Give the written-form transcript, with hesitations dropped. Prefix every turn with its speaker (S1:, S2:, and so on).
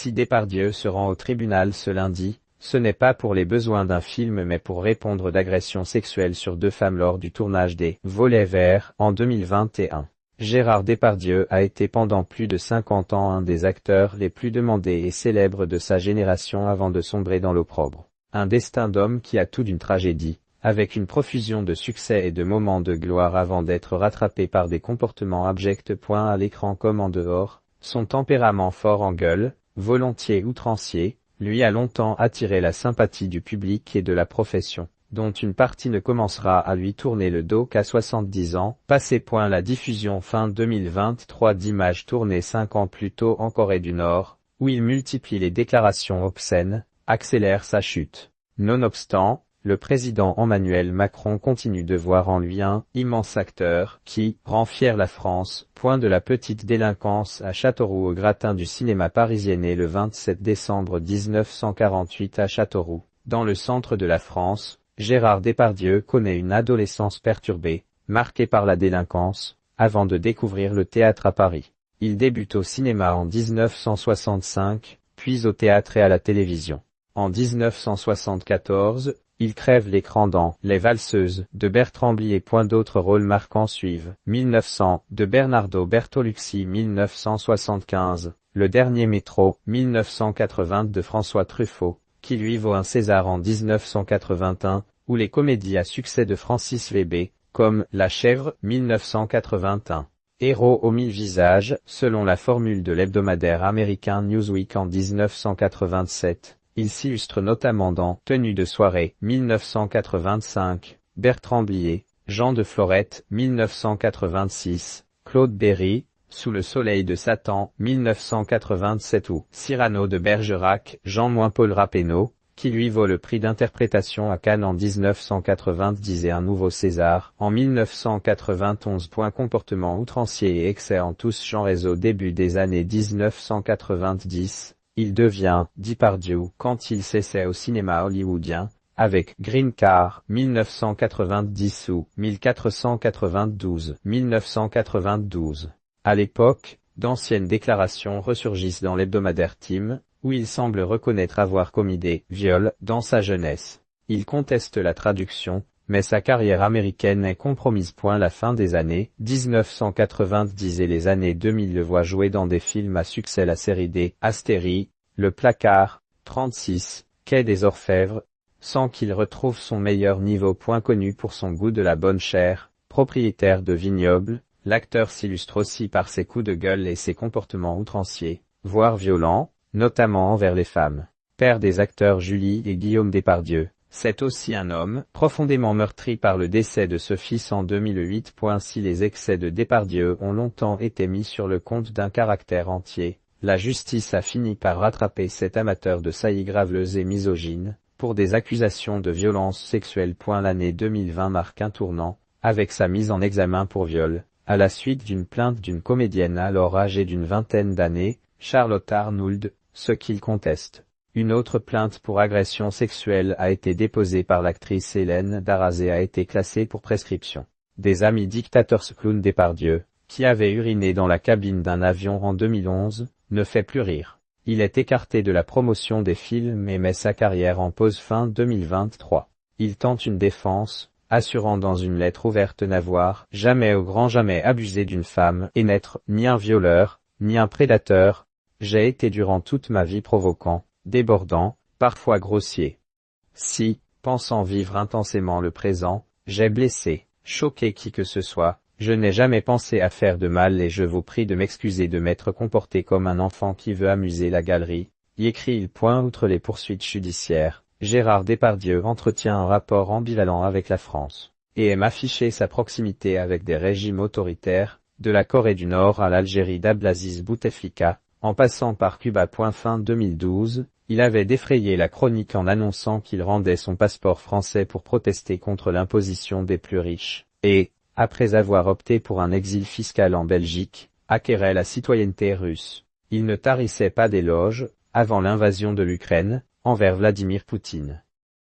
S1: Si Depardieu se rend au tribunal ce lundi, ce n'est pas pour les besoins d'un film mais pour répondre d'agressions sexuelles sur 2 femmes lors du tournage des Volets Verts en 2021. Gérard Depardieu a été pendant plus de 50 ans un des acteurs les plus demandés et célèbres de sa génération avant de sombrer dans l'opprobre. Un destin d'homme qui a tout d'une tragédie, avec une profusion de succès et de moments de gloire avant d'être rattrapé par des comportements abjects. À l'écran comme en dehors, son tempérament fort en gueule, volontiers outrancier, lui a longtemps attiré la sympathie du public et de la profession, dont une partie ne commencera à lui tourner le dos qu'à 70 ans, passé. La diffusion fin 2023 d'images tournées 5 ans plus tôt en Corée du Nord, où il multiplie les déclarations obscènes, accélère sa chute. Nonobstant, le président Emmanuel Macron continue de voir en lui un immense acteur qui rend fière la France. De la petite délinquance à Châteauroux au gratin du cinéma parisien. Né le 27 décembre 1948 à Châteauroux, dans le centre de la France, Gérard Depardieu connaît une adolescence perturbée, marquée par la délinquance, avant de découvrir le théâtre à Paris. Il débute au cinéma en 1965, puis au théâtre et à la télévision. En 1974, il crève l'écran dans Les Valseuses de Bertrand Blier. D'autres rôles marquants suivent 1900 de Bernardo Bertolucci, 1975, Le Dernier Métro, 1980 de François Truffaut, qui lui vaut un César en 1981, ou les comédies à succès de Francis Weber, comme La Chèvre, 1981. Héros aux 1000 visages, selon la formule de l'hebdomadaire américain Newsweek en 1987. Il s'illustre notamment dans Tenue de soirée, 1985, Bertrand Blier, Jean de Florette, 1986, Claude Berry, Sous le soleil de Satan, 1987 ou Cyrano de Bergerac, Jean-Paul Rappeneau, qui lui vaut le prix d'interprétation à Cannes en 1990 et un nouveau César en 1991. Comportement outrancier et excès en tous genres. Au début des années 1990, il devient Depardieu quand il s'essaie au cinéma hollywoodien, avec Green Car, 1990 ou 1492, À l'époque, d'anciennes déclarations ressurgissent dans l'hebdomadaire Time, où il semble reconnaître avoir commis des viols dans sa jeunesse. Il conteste la traduction, mais sa carrière américaine est compromise. La fin des années 1990 et les années 2000 le voient jouer dans des films à succès. La série des Astérie, Le Placard, 36, Quai des Orfèvres, sans qu'il retrouve son meilleur niveau. Connu pour son goût de la bonne chair, propriétaire de vignoble, l'acteur s'illustre aussi par ses coups de gueule et ses comportements outranciers, voire violents, notamment envers les femmes. Père des acteurs Julie et Guillaume Depardieu, c'est aussi un homme profondément meurtri par le décès de ce fils en 2008. Si les excès de Depardieu ont longtemps été mis sur le compte d'un caractère entier, la justice a fini par rattraper cet amateur de saillies graveleuses et misogynes, pour des accusations de violence sexuelle. L'année 2020 marque un tournant, avec sa mise en examen pour viol, à la suite d'une plainte d'une comédienne alors âgée d'une vingtaine d'années, Charlotte Arnould, ce qu'il conteste. Une autre plainte pour agression sexuelle a été déposée par l'actrice Hélène Darroze et a été classée pour prescription. Des amis dictateurs. Clown Depardieu, qui avait uriné dans la cabine d'un avion en 2011, ne fait plus rire. Il est écarté de la promotion des films et met sa carrière en pause fin 2023. Il tente une défense, assurant dans une lettre ouverte n'avoir jamais au grand jamais abusé d'une femme et n'être ni un violeur, ni un prédateur. J'ai été durant toute ma vie provoquant, débordant, parfois grossier. Si, pensant vivre intensément le présent, j'ai blessé, choqué qui que ce soit, je n'ai jamais pensé à faire de mal et je vous prie de m'excuser de m'être comporté comme un enfant qui veut amuser la galerie, y écrit-il. Outre les poursuites judiciaires, Gérard Depardieu entretient un rapport ambivalent avec la France, et aime afficher sa proximité avec des régimes autoritaires, de la Corée du Nord à l'Algérie d'Abdelaziz Bouteflika, en passant par Cuba. Fin 2012, il avait défrayé la chronique en annonçant qu'il rendait son passeport français pour protester contre l'imposition des plus riches, et, après avoir opté pour un exil fiscal en Belgique, acquérait la citoyenneté russe. Il ne tarissait pas d'éloges, avant l'invasion de l'Ukraine, envers Vladimir Poutine.